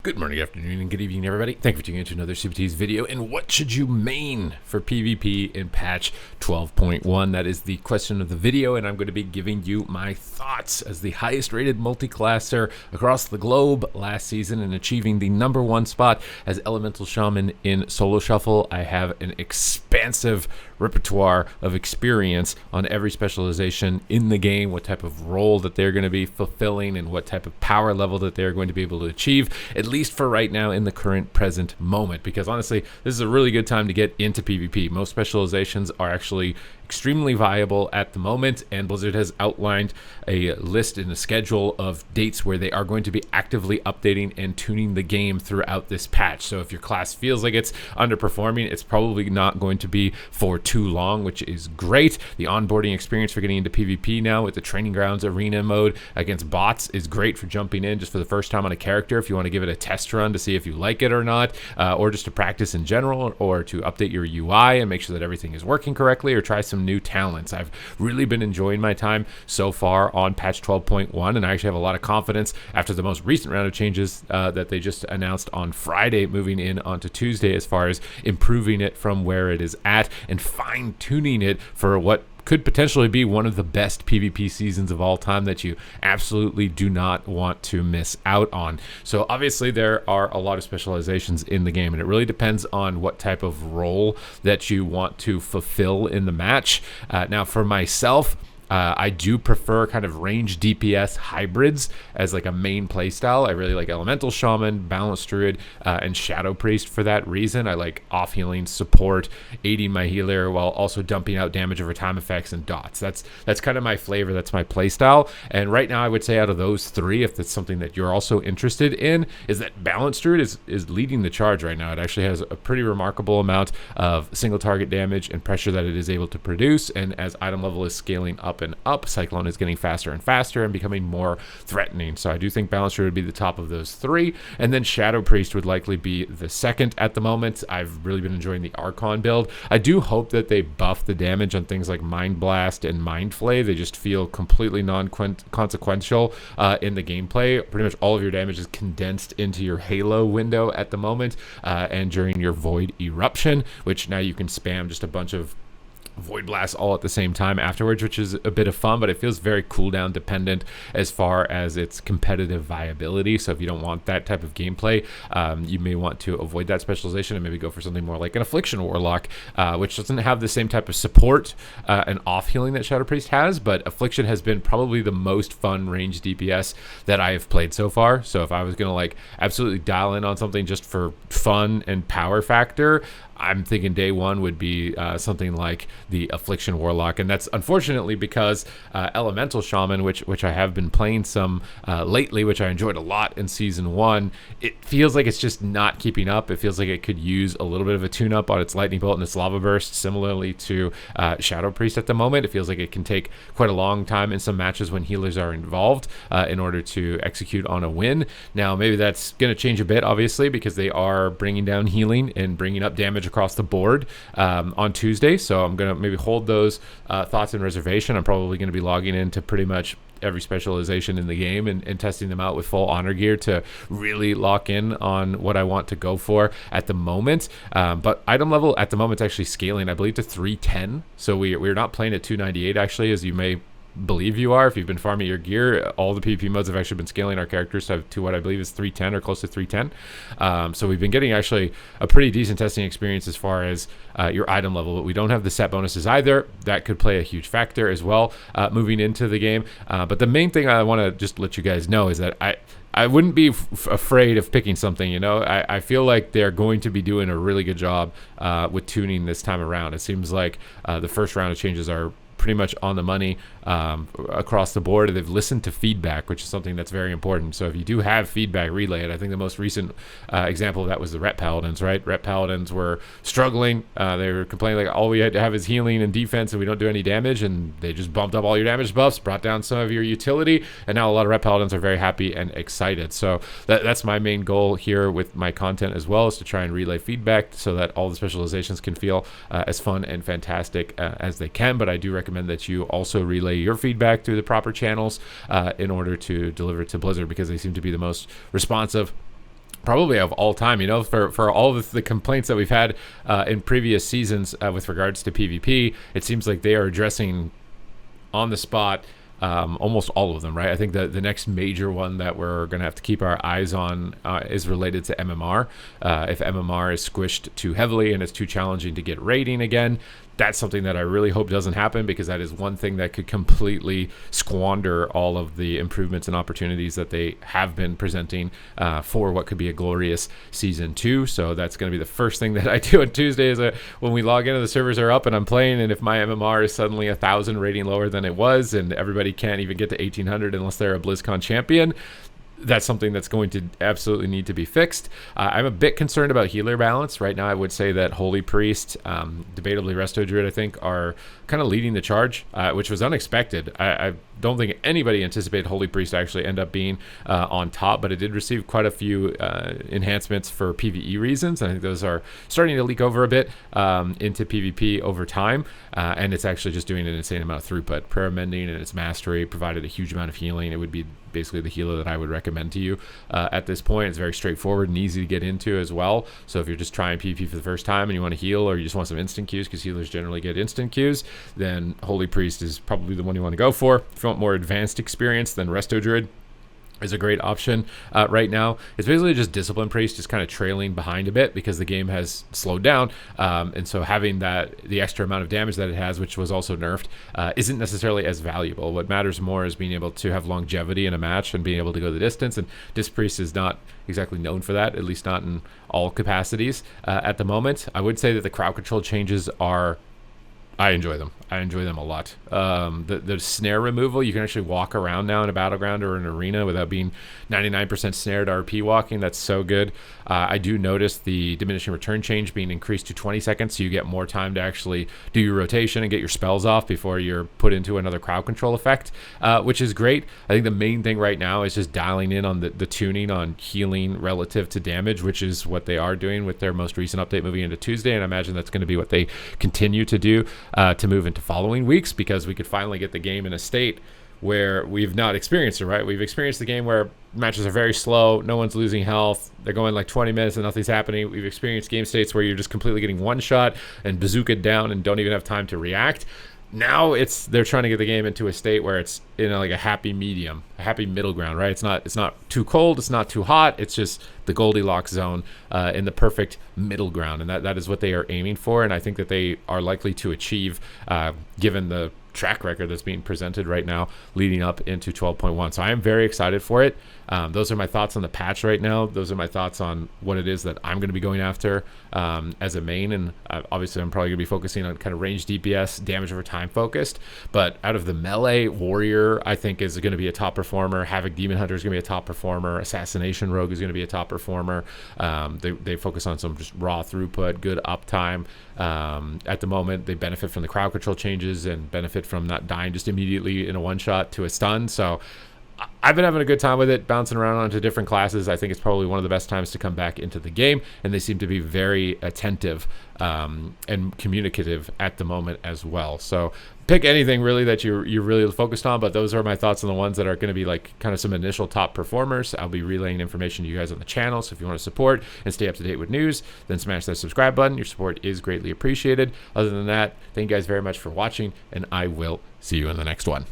Good morning, afternoon, and good evening, everybody. Thank you for tuning in to another Supatease video. And what should you main for PvP in patch 12.1? That is the question of the video, and I'm going to be giving you my thoughts as the highest rated multi-classer across the globe last season and achieving the #1 spot as Elemental Shaman in Solo Shuffle. I have an expansive repertoire of experience on every specialization in the game, what type of role that they're going to be fulfilling, and what type of power level that they're going to be able to achieve, at least for right now in the current present moment. Because honestly, this is a really good time to get into PvP. Most specializations are actually extremely viable at the moment, and Blizzard has outlined a list and a schedule of dates where they are going to be actively updating and tuning the game throughout this patch. So if your class feels like it's underperforming, it's probably not going to be for too long, which is great. The onboarding experience for getting into PvP now with the Training Grounds arena mode against bots is great for jumping in just for the first time on a character if you want to give it a test run to see if you like it or not, or just to practice in general, or to update your UI and make sure that everything is working correctly, or try some new talents. I've really been enjoying my time so far on patch 12.1, and I actually have a lot of confidence after the most recent round of changes that they just announced on Friday, moving in onto Tuesday, as far as improving it from where it is at and fine-tuning it for what could potentially be one of the best PvP seasons of all time that you absolutely do not want to miss out on. So obviously there are a lot of specializations in the game, and it really depends on what type of role that you want to fulfill in the match. Now for myself, I do prefer kind of range DPS hybrids as like a main playstyle. I really like Elemental Shaman, Balanced Druid, and Shadow Priest for that reason. I like off-healing support, aiding my healer while also dumping out damage over time effects and dots. That's kind of my flavor. That's my playstyle. And right now I would say out of those three, if that's something that you're also interested in, is that Balanced Druid is leading the charge right now. It actually has a pretty remarkable amount of single target damage and pressure that it is able to produce. And as item level is scaling up and up, Cyclone is getting faster and faster and becoming more threatening. So I do think Balancer would be the top of those three, and then Shadow Priest would likely be the second at the moment. I've really been enjoying the Archon build. I do hope that they buff the damage on things like Mind Blast and Mind Flay. They just feel completely non-consequential in the gameplay. Pretty much all of your damage is condensed into your Halo window at the moment, and during your Void Eruption, which now you can spam just a bunch of Void Blast all at the same time afterwards, which is a bit of fun, but it feels very cooldown dependent as far as its competitive viability. So if you don't want that type of gameplay, you may want to avoid that specialization and maybe go for something more like an Affliction Warlock, which doesn't have the same type of support and off healing that Shadow Priest has, but Affliction has been probably the most fun range DPS that I have played so far. So if I was gonna like absolutely dial in on something just for fun and power factor, I'm thinking day one would be something like the Affliction Warlock, and that's unfortunately because Elemental Shaman, which I have been playing some lately, which I enjoyed a lot in Season 1, it feels like it's just not keeping up. It feels like it could use a little bit of a tune-up on its Lightning Bolt and its Lava Burst, similarly to Shadow Priest at the moment. It feels like it can take quite a long time in some matches when healers are involved in order to execute on a win. Now, maybe that's going to change a bit, obviously, because they are bringing down healing and bringing up damage across the board on Tuesday, so I'm gonna maybe hold those thoughts in reservation. I'm probably going to be logging into pretty much every specialization in the game and testing them out with full honor gear to really lock in on what I want to go for at the moment. But item level at the moment is actually scaling, I believe, to 310, so we're not playing at 298 actually, as you may believe you are if you've been farming your gear. All the PvP modes have actually been scaling our characters to what I believe is 310 or close to 310. So we've been getting actually a pretty decent testing experience as far as your item level, but we don't have the set bonuses either. That could play a huge factor as well moving into the game. But the main thing I want to just let you guys know is that I wouldn't be afraid of picking something. You know, I feel like they're going to be doing a really good job with tuning this time around. It seems like the first round of changes are pretty much on the money across the board. They've listened to feedback, which is something that's very important. So if you do have feedback, relay it. I think the most recent example of that was the Ret Paladins, right? Ret Paladins were struggling. They were complaining like all we had to have is healing and defense and we don't do any damage, and they just bumped up all your damage buffs, brought down some of your utility, and now a lot of Ret Paladins are very happy and excited. So that's my main goal here with my content as well, is to try and relay feedback so that all the specializations can feel as fun and fantastic as they can. But I do recommend that you also relay your feedback through the proper channels in order to deliver it to Blizzard, because they seem to be the most responsive probably of all time, for all of the complaints that we've had in previous seasons with regards to PvP, it seems like they are addressing on the spot almost all of them, right? I think the next major one that we're going to have to keep our eyes on is related to MMR. If MMR is squished too heavily and it's too challenging to get rating again, that's something that I really hope doesn't happen, because that is one thing that could completely squander all of the improvements and opportunities that they have been presenting for what could be a glorious season 2. So that's going to be the first thing that I do on Tuesday is when we log into, the servers are up and I'm playing, and if my MMR is suddenly 1,000 rating lower than it was and everybody can't even get to 1,800 unless they're a BlizzCon champion, that's something that's going to absolutely need to be fixed. I'm a bit concerned about healer balance. Right now, I would say that Holy Priest, debatably Resto Druid, I think, are kind of leading the charge, which was unexpected. I don't think anybody anticipated Holy Priest to actually end up being on top, but it did receive quite a few enhancements for PvE reasons. I think those are starting to leak over a bit into PvP over time, and it's actually just doing an insane amount of throughput. Prayer Mending and its mastery provided a huge amount of healing. It would be basically the healer that I would recommend to you at this point. It's very straightforward and easy to get into as well. So if you're just trying PvP for the first time and you want to heal, or you just want some instant Qs, because healers generally get instant Qs, then Holy Priest is probably the one you want to go for. If you want more advanced experience, then Resto Druid is a great option right now. It's basically just Discipline Priest just kind of trailing behind a bit because the game has slowed down, and so having the extra amount of damage that it has, which was also nerfed, isn't necessarily as valuable. What matters more is being able to have longevity in a match and being able to go the distance, and Disc Priest is not exactly known for that, at least not in all capacities at the moment. I would say that the crowd control changes I enjoy them. I enjoy them a lot. The snare removal, you can actually walk around now in a battleground or an arena without being 99% snared RP walking. That's so good. I do notice the diminishing return change being increased to 20 seconds, so you get more time to actually do your rotation and get your spells off before you're put into another crowd control effect, which is great. I think the main thing right now is just dialing in on the tuning on healing relative to damage, which is what they are doing with their most recent update moving into Tuesday, and I imagine that's going to be what they continue to do to move into following weeks, because we could finally get the game in a state where we've not experienced it, right? We've experienced the game where matches are very slow, no one's losing health, they're going like 20 minutes and nothing's happening. We've experienced game states where you're just completely getting one shot and bazookaed down and don't even have time to react. Now they're trying to get the game into a state where it's in like a happy medium, a happy middle ground, right? It's not too cold, it's not too hot. It's just the Goldilocks zone in the perfect middle ground, and that is what they are aiming for. And I think that they are likely to achieve, given the track record that's being presented right now leading up into 12.1. So I am very excited for it. Those are my thoughts on the patch right now. Those are my thoughts on what it is that I'm going to be going after as a main. And obviously I'm probably going to be focusing on kind of range DPS, damage over time focused. But out of the melee, Warrior I think is going to be a top performer. Havoc Demon Hunter is going to be a top performer. Assassination Rogue is going to be a top performer. They focus on some just raw throughput, good uptime. At the moment, they benefit from the crowd control changes and benefit from not dying just immediately in a one shot to a stun. So I've been having a good time with it, bouncing around onto different classes. I think it's probably one of the best times to come back into the game, and they seem to be very attentive and communicative at the moment as well. So pick anything really that you're really focused on, but those are my thoughts on the ones that are going to be like kind of some initial top performers. I'll be relaying information to you guys on the channel, so if you want to support and stay up to date with news, then smash that subscribe button. Your support is greatly appreciated. Other than that, thank you guys very much for watching, and I will see you in the next one.